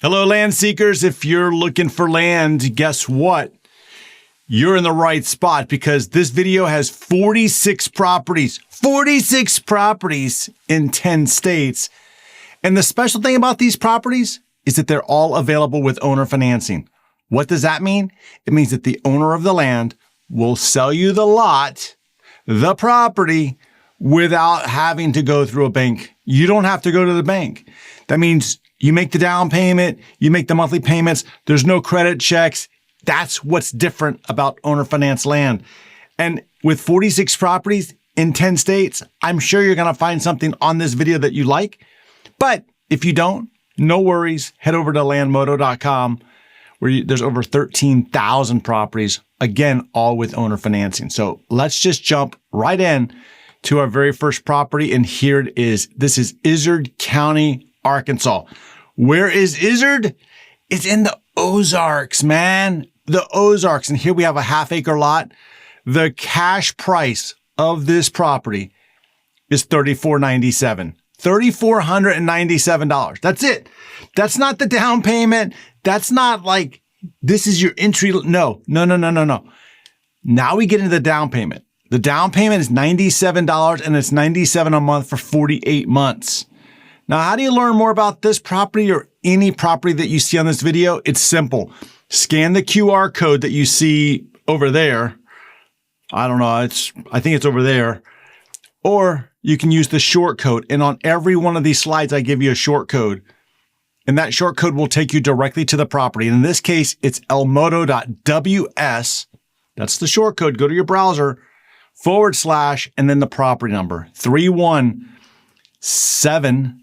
Hello, land seekers. If you're looking for land, guess what? You're in the right spot because this video has 46 properties in 10 states. And the special thing about these properties is that they're all available with owner financing. What does that mean? It means that the owner of the land will sell you the lot, the property, without having to go through a bank. You don't have to go to the bank. That means you make the down payment, you make the monthly payments, there's no credit checks. That's what's different about owner finance land. And with 46 properties in 10 states, I'm sure you're going to find something on this video that you like. But if you don't, no worries. Head over to landmodo.com where there's over 13,000 properties, again, all with owner financing. So let's just jump right in to our very first property. And here it is. This is Izard County, Arkansas. Where is Izard? It's in the Ozarks, man. The Ozarks. And here we have a half-acre lot. The cash price of this property is $3,497. $3,497. That's it. That's not the down payment. That's not like, this is your entry. No. Now we get into the down payment. The down payment is $97 and it's $97 a month for 48 months. Now, how do you learn more about this property or any property that you see on this video? It's simple. Scan the QR code that you see over there. I don't know. I think it's over there. Or you can use the short code. And on every one of these slides, I give you a short code. And that short code will take you directly to the property. And in this case, it's elmodo.ws. That's the short code. Go to your browser, / and then the property number, 317680.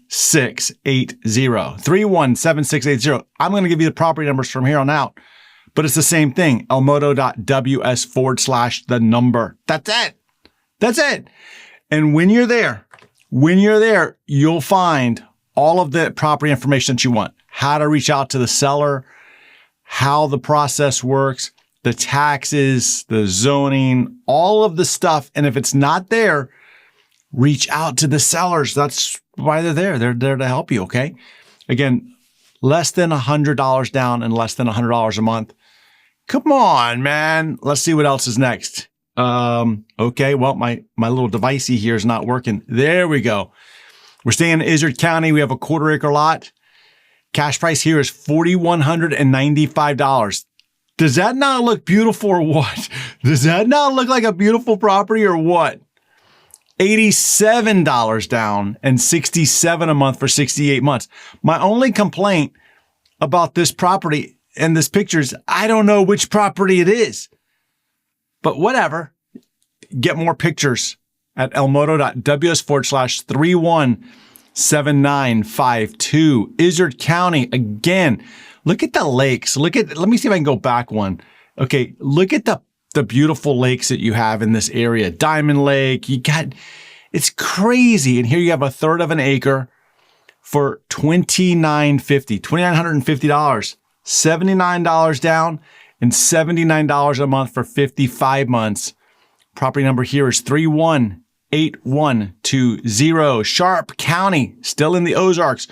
317680. I'm going to give you the property numbers from here on out, but it's the same thing. elmodo.ws / the number. That's it. That's it. And when you're there, you'll find all of the property information that you want. How to reach out to the seller, how the process works, the taxes, the zoning, all of the stuff. And if it's not there, reach out to the sellers. That's why they're there. They're there to help you, okay? Again, less than $100 down and less than $100 a month. Come on, man. Let's see what else is next. Okay, well, my little devicey here is not working. There we go. We're staying in Izard County. We have a 1/4 acre lot. Cash price here is $4,195. Does that not look beautiful or what? Does that not look like a beautiful property or what? $87 down and $67 a month for 68 months. My only complaint about this property and this picture is I don't know which property it is. But whatever, get more pictures at elmodo.ws / 317952. Izard County, again, look at the lakes. Let me see if I can go back one. Okay, look at the beautiful lakes that you have in this area. Diamond Lake, it's crazy. And here you have 1/3 of an acre for $2,950, $79 down and $79 a month for 55 months. Property number here is 318120. Sharp County, still in the Ozarks.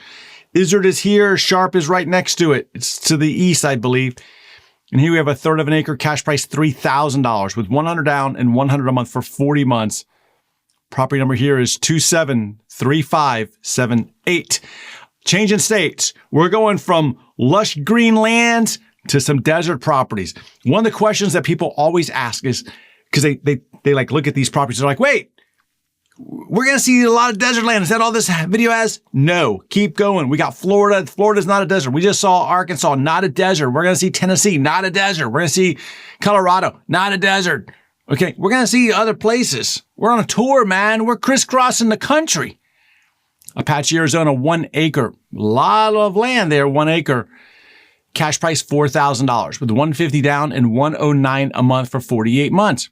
Izard is here. Sharp is right next to it. It's to the east, I believe. And here we have 1/3 of an acre, cash price $3,000 with $100 down and $100 a month for 40 months. Property number here is 273578. Change in states. We're going from lush green lands to some desert properties. One of the questions that people always ask is, because they like look at these properties, they're like, wait, we're going to see a lot of desert land. Is that all this video has? No, keep going. We got Florida. Florida's not a desert. We just saw Arkansas, not a desert. We're going to see Tennessee, not a desert. We're going to see Colorado, not a desert. Okay, we're going to see other places. We're on a tour, man. We're crisscrossing the country. Apache, Arizona, 1 acre. A lot of land there, 1 acre. Cash price $4,000 with $150 down and $109 a month for 48 months.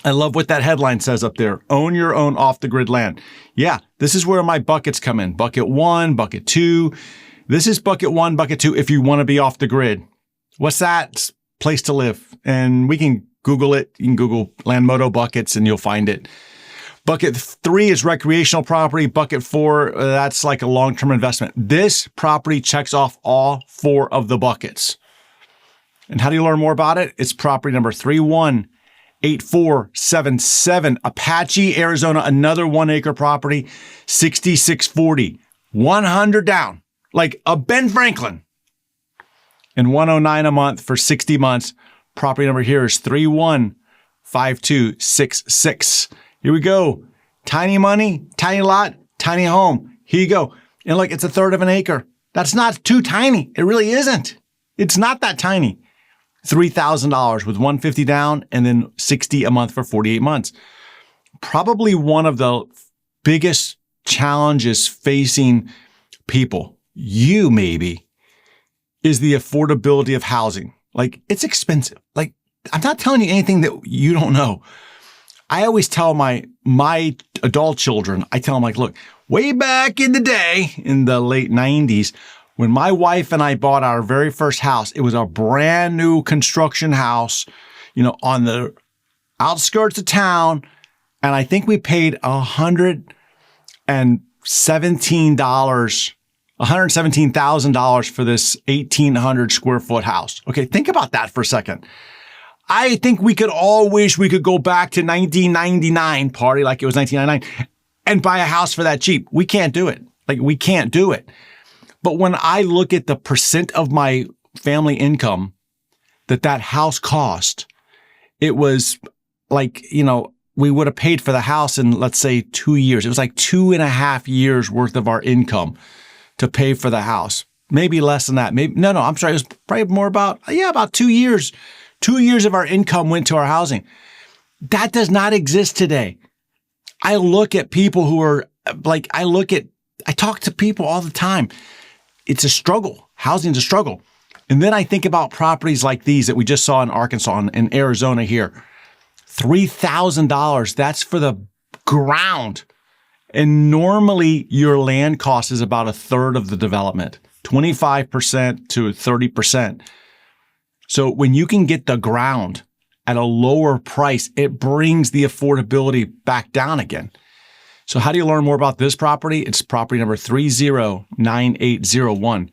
I love what that headline says up there. Own your own off-the-grid land. Yeah, this is where my buckets come in. Bucket 1, bucket 2. This is bucket 1, bucket 2 if you want to be off the grid. What's that? Place to live. And we can Google it. You can Google Landmodo buckets and you'll find it. Bucket 3 is recreational property. Bucket 4, that's like a long-term investment. This property checks off all 4 of the buckets. And how do you learn more about it? It's property number 318477, Apache, Arizona, another 1-acre property, 6640, 100 down, like a Ben Franklin, and 109 a month for 60 months. Property number here is 315266. Here we go. Tiny money, tiny lot, tiny home. Here you go. And look, it's 1/3 of an acre. That's not too tiny. It really isn't. It's not that tiny. $3,000 with $150 down and then $60 a month for 48 months. Probably one of the biggest challenges facing people, you maybe, is the affordability of housing. Like, it's expensive. Like, I'm not telling you anything that you don't know. I always tell my adult children, I tell them, like, look, way back in the day, in the late 90s, when my wife and I bought our very first house, it was a brand new construction house, on the outskirts of town. And I think we paid $117,000 for this 1,800 square foot house. Okay, think about that for a second. I think we could all wish we could go back to 1999, party like it was 1999, and buy a house for that cheap. We can't do it. Like, we can't do it. But when I look at the percent of my family income that house cost, it was like, we would have paid for the house in, let's say, 2 years. It was like 2.5 years worth of our income to pay for the house. Maybe less than that. I'm sorry. It was probably more about 2 years. 2 years of our income went to our housing. That does not exist today. I look at people who are like, I talk to people all the time. It's a struggle. Housing's a struggle. And then I think about properties like these that we just saw in Arkansas and Arizona here. $3,000, that's for the ground. And normally your land cost is about 1/3 of the development, 25% to 30%. So when you can get the ground at a lower price, it brings the affordability back down again. So how do you learn more about this property? It's property number 309801.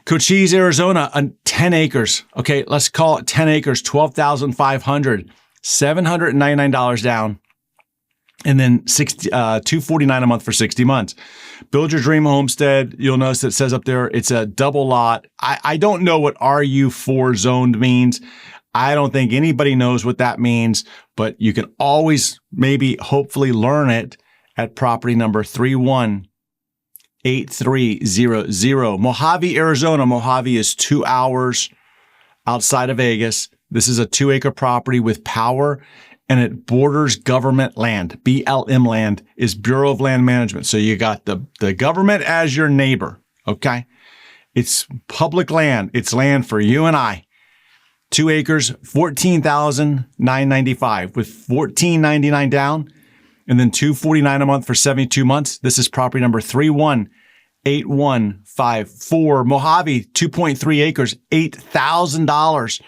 Cochise, Arizona, 10 acres. Okay, let's call it 10 acres, $12,500, $799 down, and then $249 a month for 60 months. Build your dream homestead. You'll notice it says up there, it's a double lot. I don't know what RU4 zoned means. I don't think anybody knows what that means, but you can always hopefully learn it at property number 318300. Mojave, Arizona. Mojave is 2 hours outside of Vegas. This is a 2-acre property with power, and it borders government land. BLM land is Bureau of Land Management. So you got the government as your neighbor, okay? It's public land. It's land for you and I. 2 acres, $14,995 with $1,499 down, and then $249 a month for 72 months. This is property number 318154. Mojave, 2.3 acres, $8,000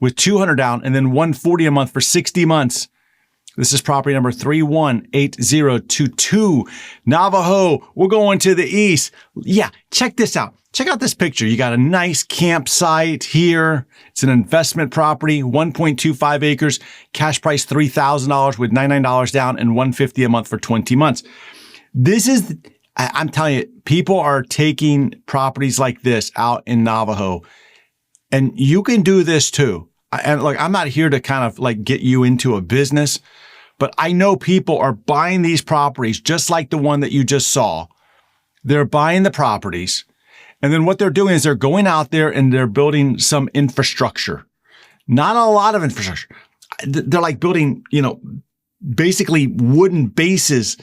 with $200 down, and then $140 a month for 60 months. This is property number 318022. Navajo, we're going to the east. Yeah, check this out. Check out this picture. You got a nice campsite here. It's an investment property, 1.25 acres, cash price $3,000 with $99 down and $150 a month for 20 months. I'm telling you, people are taking properties like this out in Navajo, and you can do this too. And look, I'm not here to kind of like get you into a business, but I know people are buying these properties just like the one that you just saw. They're buying the properties. And then what they're doing is they're going out there and they're building some infrastructure. Not a lot of infrastructure. They're like building, basically wooden bases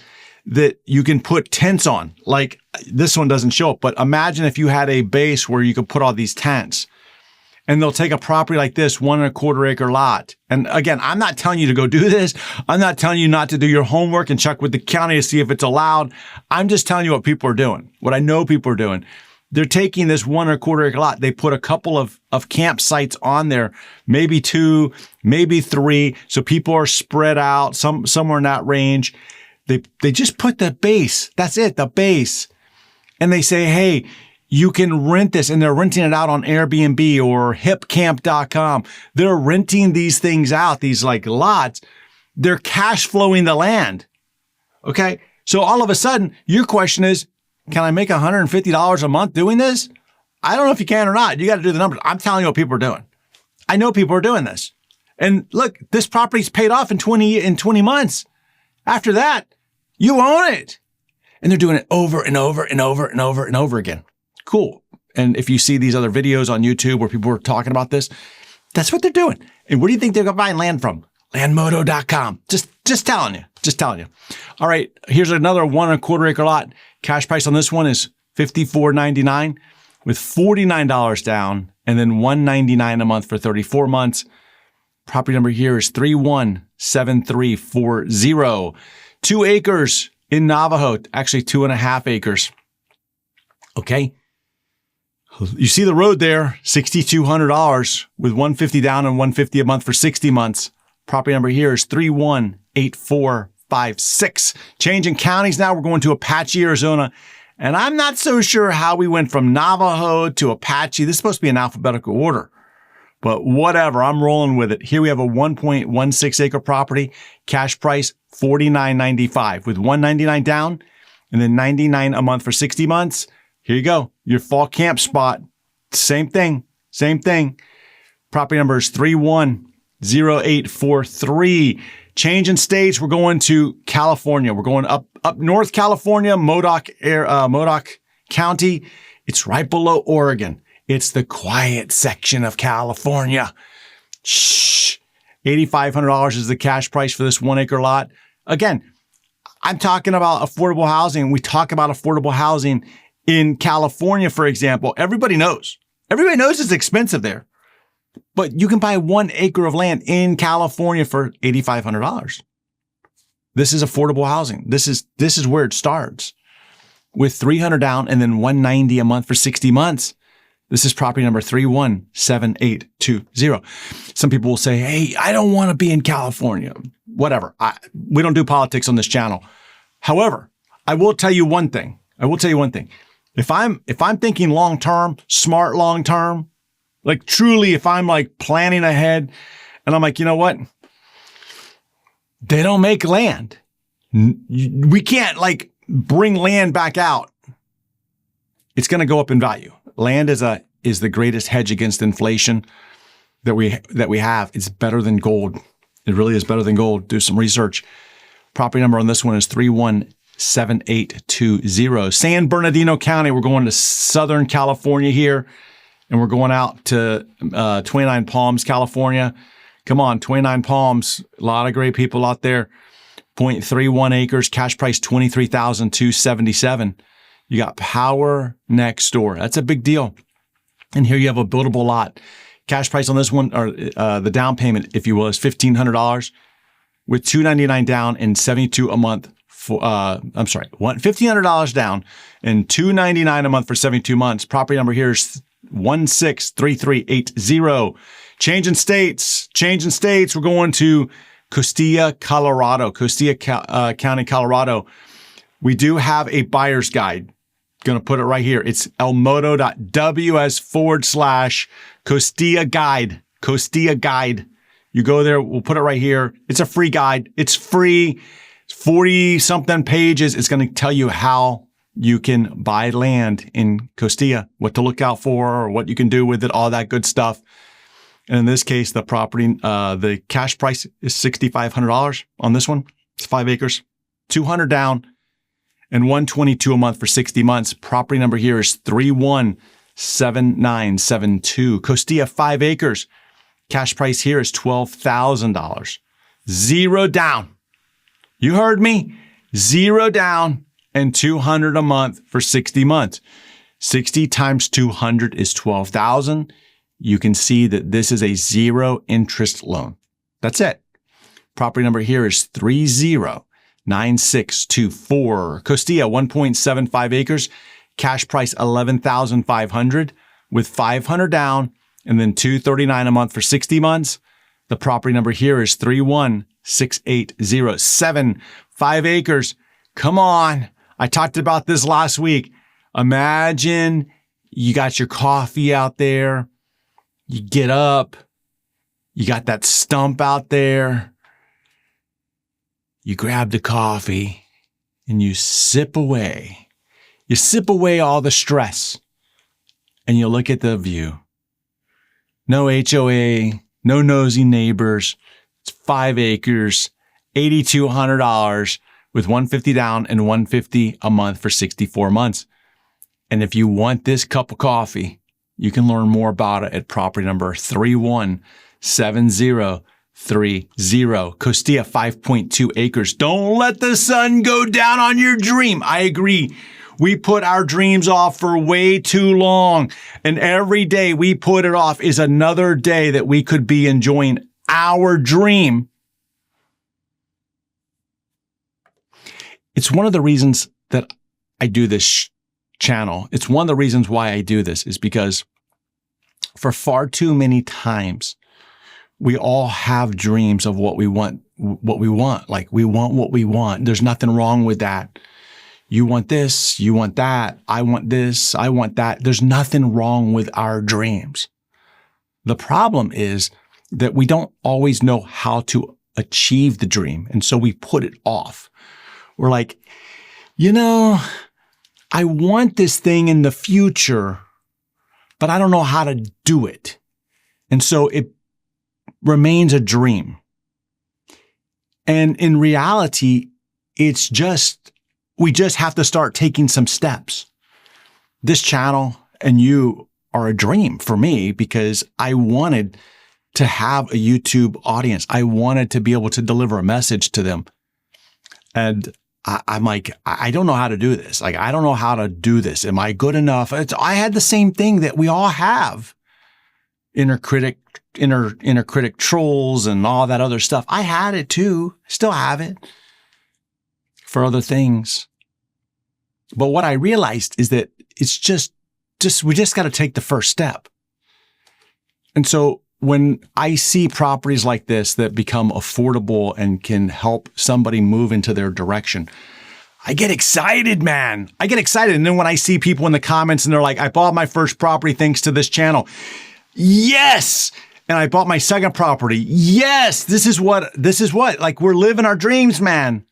that you can put tents on. Like this one doesn't show up, but imagine if you had a base where you could put all these tents. And they'll take a property like this, 1.25 acre lot. And again, I'm not telling you to go do this. I'm not telling you not to do your homework and check with the county to see if it's allowed. I'm just telling you what people are doing, what I know people are doing. they're taking this 1.25 acre lot. They put a couple of campsites on there, maybe 2, maybe 3. So people are spread out, somewhere in that range. They just put the base. That's it, the base. And they say, hey, you can rent this. And they're renting it out on Airbnb or hipcamp.com. They're renting these things out, these like lots. They're cash flowing the land. Okay. So all of a sudden, your question is, can I make $150 a month doing this? I don't know if you can or not. You got to do the numbers. I'm telling you what people are doing. I know people are doing this. And look, this property's paid off in 20 months. After that, you own it. And they're doing it over and over and over and over and over again. Cool. And if you see these other videos on YouTube where people are talking about this, that's what they're doing. And where do you think they're going to buy land from? Landmodo.com. Just telling you. All right. Here's another 1.25 acre lot. Cash price on this one is $54.99 with $49 down and then $199 a month for 34 months. Property number here is 317340. 2 acres in Navajo, actually 2.5 acres. Okay. You see the road there, $6,200 with $150 down and $150 a month for 60 months. Property number here is 318456. Changing counties now. We're going to Apache, Arizona. And I'm not so sure how we went from Navajo to Apache. This is supposed to be in alphabetical order. But whatever, I'm rolling with it. Here we have a 1.16 acre property. Cash price, $49.95 with $199 down and then $99 a month for 60 months. Here you go. Your fall camp spot. Same thing. Property number is 310843. Changing states. We're going to California. We're going up north California, Modoc County. It's right below Oregon. It's the quiet section of California. Shh. $8,500 is the cash price for this 1 acre lot. Again, I'm talking about affordable housing. We talk about affordable housing in California, for example. Everybody knows it's expensive there, but you can buy 1 acre of land in California for $8,500. This is affordable housing. This is where it starts with $300 down and then $190 a month for 60 months. This is property number 317820. Some people will say, hey, I don't want to be in California. Whatever. We don't do politics on this channel. However, I will tell you one thing. If I'm thinking long-term, smart long-term, like truly, if I'm like planning ahead and I'm like, you know what? They don't make land. We can't like bring land back out. It's going to go up in value. Land is the greatest hedge against inflation that we have. It's better than gold. It really is better than gold. Do some research. Property number on this one is 317820. San Bernardino County. We're going to Southern California here, and we're going out to 29 Palms, California. Come on, 29 Palms. A lot of great people out there. 0.31 acres. Cash price $23,277. You got power next door. That's a big deal. And here you have a buildable lot. Cash price on this one, or the down payment, if you will, is $1,500 with $299 down and $72 a month for, $1,500 down and $299 a month for 72 months. Property number here is 163380. Changing states. We're going to Costilla, Colorado, County, Colorado. We do have a buyer's guide. Going to put it right here. It's elmodo.ws/Costilla guide. Costilla guide. You go there. We'll put it right here. It's a free guide. It's free. 40 something pages. It's going to tell you how you can buy land in Costilla, what to look out for, or what you can do with it, all that good stuff. And in this case, the property, the cash price is $6,500 on this one. It's 5 acres, $200 down and $122 a month for 60 months. Property number here is 317972. Costilla, 5 acres. Cash price here is $12,000. 0 down. You heard me. 0 down and $200 a month for 60 months. 60 times 200 is 12,000. You can see that this is a 0 interest loan. That's it. Property number here is 309624. Costilla, 1.75 acres. cash price $11,500 with $500 down and then $239 a month for 60 months. The property number here is 31680. 5 acres. Come on. I talked about this last week. Imagine you got your coffee out there. You get up. You got that stump out there. You grab the coffee and you sip away. You sip away all the stress and you look at the view. No HOA, no nosy neighbors. It's 5 acres, $8,200 with $150 down and $150 a month for 64 months. And if you want this cup of coffee, you can learn more about it at property number 317030. Costilla, 5.2 acres. Don't let the sun go down on your dream. I agree. We put our dreams off for way too long. And every day we put it off is another day that we could be enjoying our dream. It's one of the reasons that I do this channel. It's one of the reasons why I do this is because for far too many times, we all have dreams of what we want. Like we want what we want. There's nothing wrong with that. You want this, you want that. I want this, I want that. There's nothing wrong with our dreams. The problem is that we don't always know how to achieve the dream. And so we put it off. We're like, I want this thing in the future, but I don't know how to do it. And so it remains a dream. And in reality, we just have to start taking some steps. This channel and you are a dream for me because I wanted to have a YouTube audience. I wanted to be able to deliver a message to them. And I'm like, I don't know how to do this. Like, I don't know how to do this. Am I good enough? I had the same thing that we all have. Inner critic trolls and all that other stuff. I had it too. Still have it for other things. But what I realized is that it's just we just got to take the first step. And so when I see properties like this that become affordable and can help somebody move into their direction, I get excited, man. I get excited. And then when I see people in the comments and they're like, I bought my first property thanks to this channel. Yes. And I bought my second property. Yes. This is what, like we're living our dreams, man.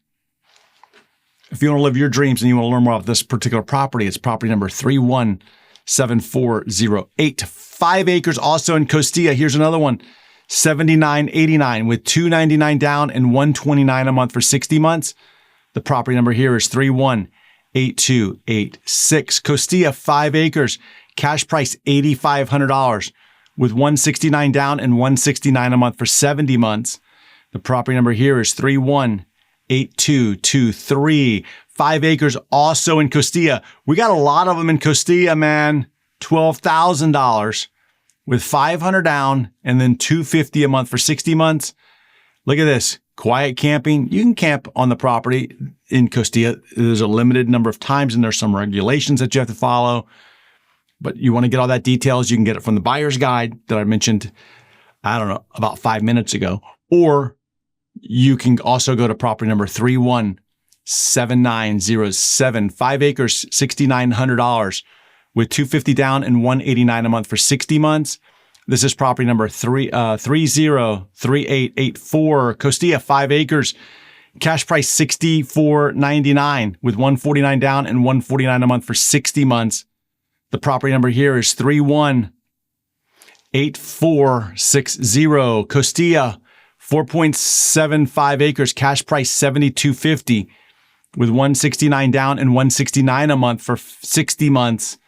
If you want to live your dreams and you want to learn more about this particular property, it's property number 317408. 5 acres also in Costilla. Here's another one, $79.89 with $299 down and $129 a month for 60 months. The property number here is 318286. Costilla, 5 acres, cash price $8,500 with $169 down and $169 a month for 70 months. The property number here is 318223. 5 acres also in Costilla. We got a lot of them in Costilla, man. $12,000 with $500 down and then $250 a month for 60 months. Look at this. Quiet camping. You can camp on the property in Costilla. There's a limited number of times and there's some regulations that you have to follow. But you want to get all that details, you can get it from the buyer's guide that I mentioned, about 5 minutes ago. Or you can also go to property number 317907. 5 acres, $6,900 with $250 down and $189 a month for 60 months. This is property number 303884. Costilla, 5 acres, cash price $64.99 with $149 down and $149 a month for 60 months. The property number here is 318460. Costilla, 4.75 acres, cash price $72.50 with $169 down and $169 a month for 60 months.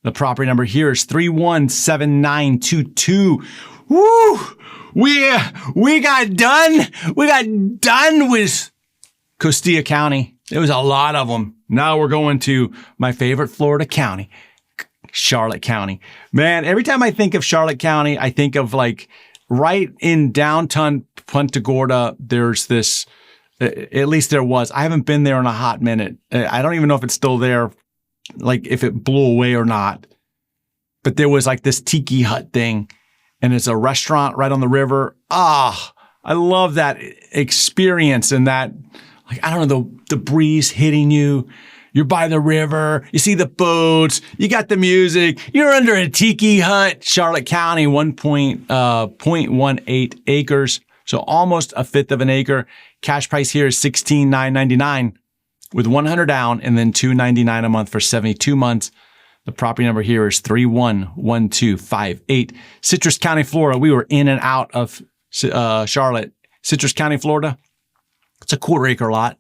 The property number here is 317922. Woo! We got done. We got done with Costilla County. There was a lot of them. Now we're going to my favorite Florida county, Charlotte County. Man, every time I think of Charlotte County, I think of like right in downtown Punta Gorda, there's this, at least there was. I haven't been there in a hot minute. I don't even know if it's still there. like if it blew away or not. But there was like this tiki hut thing, and it's a restaurant right on the river. Ah, I love that experience and that, like, I don't know, the breeze hitting you. You're by the river. You see the boats. You got the music. You're under a tiki hut. Charlotte County, 0.18 acres. So almost a fifth of an acre. Cash price here is $16,999 with $100 down and then $299 a month for 72 months. The property number here is 311258. Citrus County, Florida. We were in and out of Charlotte. Citrus County, Florida. It's a quarter-acre lot.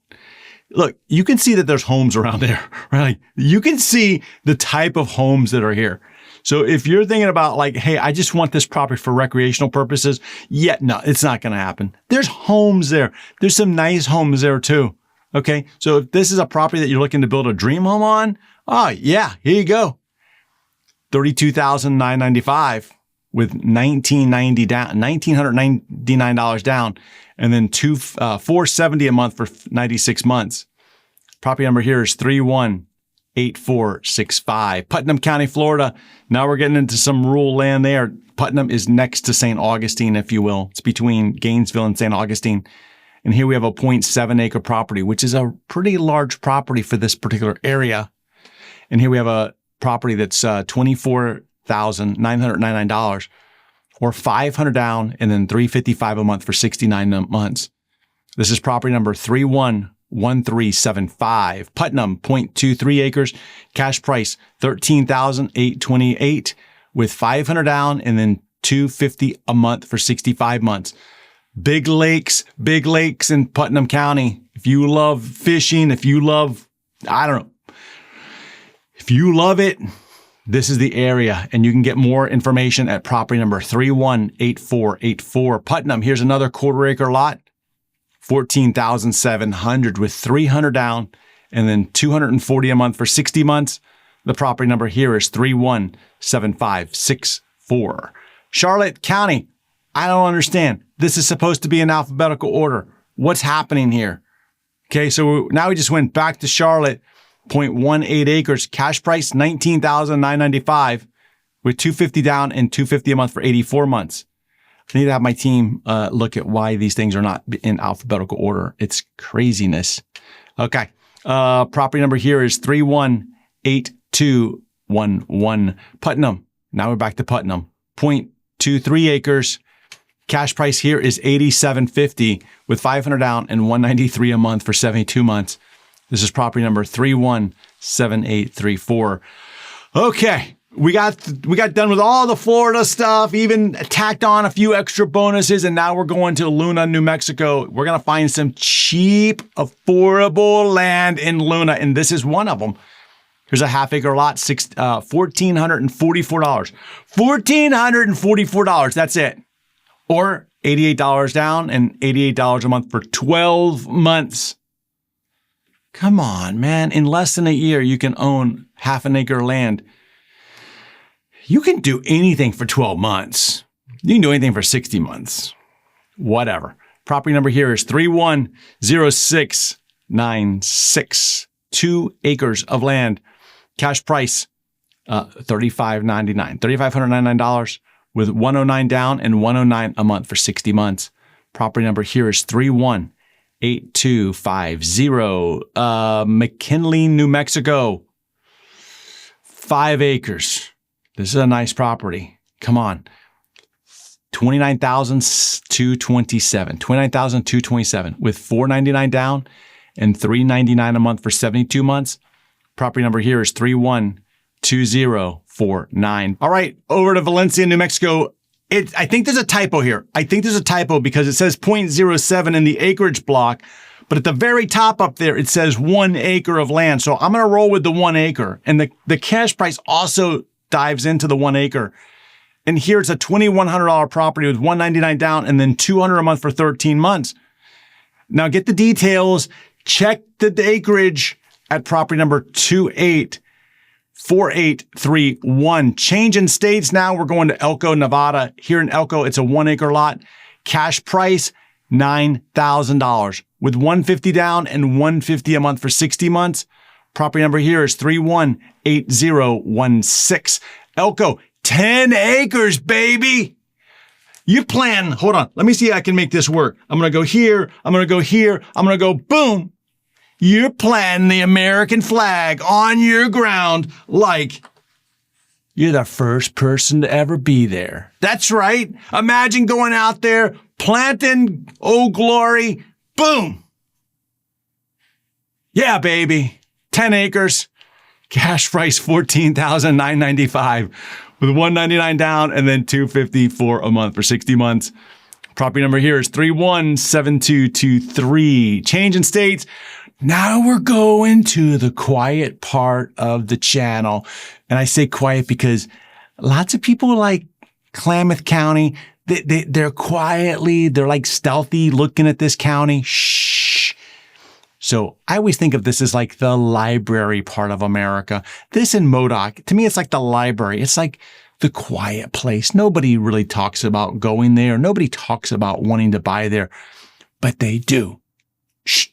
Look, you can see that there's homes around there, right? You can see the type of homes that are here. So if you're thinking about like, hey, I just want this property for recreational purposes, no, it's not going to happen. There's homes there. There's some nice homes there too. Okay. So if this is a property that you're looking to build a dream home on, oh yeah, here you go. $32,995 with $1,999 down. And then $470 a month for 96 months. Property number here is 318465. Putnam County, Florida. Now we're getting into some rural land there. Putnam is next to St. Augustine, if you will. It's between Gainesville and St. Augustine. And here we have a 0.7 acre property, which is a pretty large property for this particular area. And here we have a property that's $24,999. Or $500 down and then $355 a month for 69 months. This is property number 311375. Putnam, 0.23 acres. Cash price $13,828 with $500 down and then $250 a month for 65 months. Big lakes in Putnam County. If you love fishing, if you love it, this is the area, and you can get more information at property number 318484. Putnam, here's another quarter-acre lot, $14,700 with $300 down and then $240 a month for 60 months. The property number here is 317564. Charlotte County, I don't understand. This is supposed to be in alphabetical order. What's happening here? Okay, so now we just went back to Charlotte. 0.18 acres, cash price $19,995 with $250 down and $250 a month for 84 months. I need to have my team look at why these things are not in alphabetical order. It's craziness. Okay. Property number here is 318211. Putnam. Now we're back to Putnam. 0.23 acres. Cash price here is $87.50 with $500 down and $193 a month for 72 months. This is property number 317834. Okay, we got done with all the Florida stuff, even tacked on a few extra bonuses, and now we're going to Luna, New Mexico. We're going to find some cheap, affordable land in Luna, and this is one of them. Here's a half-acre lot, $1,444. $1,444, that's it. Or $88 down and $88 a month for 12 months. Come on, man. In less than a year, you can own half an acre of land. You can do anything for 12 months. You can do anything for 60 months. Whatever. Property number here is 310696. 2 acres of land. Cash price, $3,599. $3,599 with $109 down and $109 a month for 60 months. Property number here is 318250. McKinley, New Mexico. 5 acres. This is a nice property. Come on. $29,227. $29,227 with $499 down and $399 a month for 72 months. Property number here is 312049. All right, over to Valencia, New Mexico. I think there's a typo here. I think there's a typo because it says 0.07 in the acreage block, but at the very top up there, it says 1 acre of land. So I'm going to roll with the 1 acre. And the cash price also dives into the 1 acre. And here it's a $2,100 property with $199 down and then $200 a month for 13 months. Now get the details. Check the acreage at property number 284831. Change in states now. We're going to Elko, Nevada. Here in Elko, it's a 1 acre lot. Cash price, $9,000 with $150 down and $150 a month for 60 months. Property number here is 318016. Elko, 10 acres, baby. You plan, hold on. Let me see how I can make this work. I'm going to go here. I'm going to go here. I'm going to go boom. You're planting the American flag on your ground like you're the first person to ever be there. That's right. Imagine going out there, planting Old Glory. Boom. Yeah, baby. 10 acres. Cash price $14,995 with $199 down and then $254 a month for 60 months. Property number here is 317223. Change in states. Now we're going to the quiet part of the channel. And I say quiet because lots of people like Klamath County. They're quietly, they're like stealthy looking at this county. Shh. So I always think of this as like the library part of America. This in Modoc, to me, it's like the library. It's like the quiet place. Nobody really talks about going there. Nobody talks about wanting to buy there, but they do. Shh.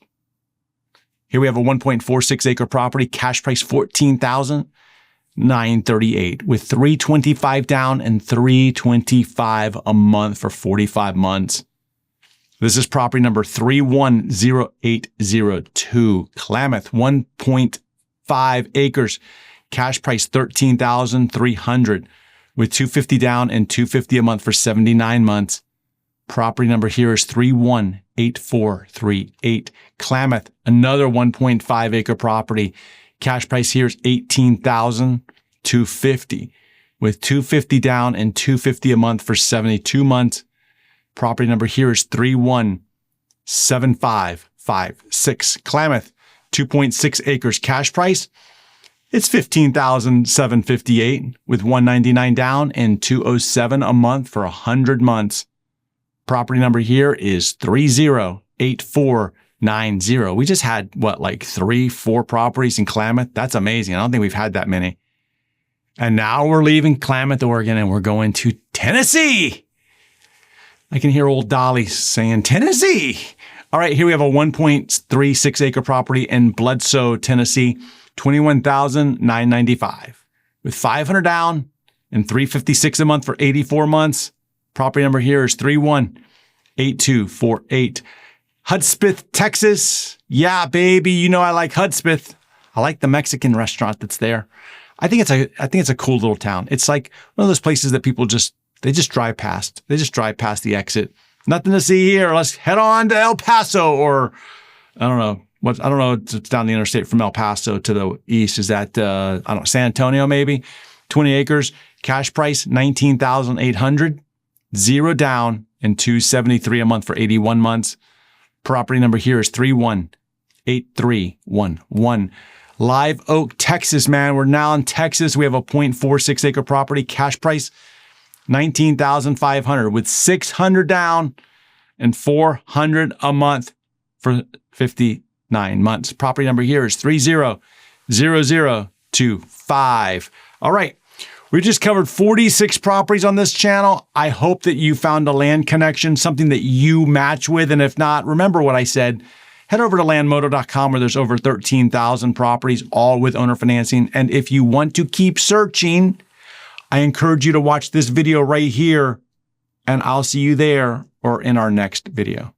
Here we have a 1.46 acre property, cash price $14,938 with $325 down and $325 a month for 45 months. This is property number 310802, Klamath, 1.5 acres, cash price $13,300 with $250 down and $250 a month for 79 months. Property number here is 318438, Klamath, another 1.5 acre property. Cash price here is $18,250 with $250 down and $250 a month for 72 months. Property number here is 317556, Klamath, 2.6 acres. Cash price, it's $15,758 with $199 down and $207 a month for 100 months. Property number here is 308490. We just had, like 3-4 properties in Klamath? That's amazing. I don't think we've had that many. And now we're leaving Klamath, Oregon, and we're going to Tennessee. I can hear old Dolly saying, Tennessee. All right, here we have a 1.36 acre property in Bledsoe, Tennessee, $21,995 with $500 down and $356 a month for 84 months. Property number here is 318248. Hudspeth, Texas. Yeah, baby. You know I like Hudspeth. I like the Mexican restaurant that's there. I think it's a cool little town. It's like one of those places that people just drive past. They just drive past the exit. Nothing to see here. Let's head on to El Paso, or I don't know. It's down the interstate from El Paso to the east. Is that San Antonio maybe? 20 acres. Cash price $19,800. 0 down and $273 a month for 81 months. Property number here is 318311. Live Oak, Texas, man. We're now in Texas. We have a 0.46 acre property. Cash price $19,500 with $600 down and $400 a month for 59 months. Property number here is 300025. All right. We just covered 46 properties on this channel. I hope that you found a land connection, something that you match with. And if not, remember what I said. Head over to landmodo.com where there's over 13,000 properties, all with owner financing. And if you want to keep searching, I encourage you to watch this video right here, and I'll see you there or in our next video.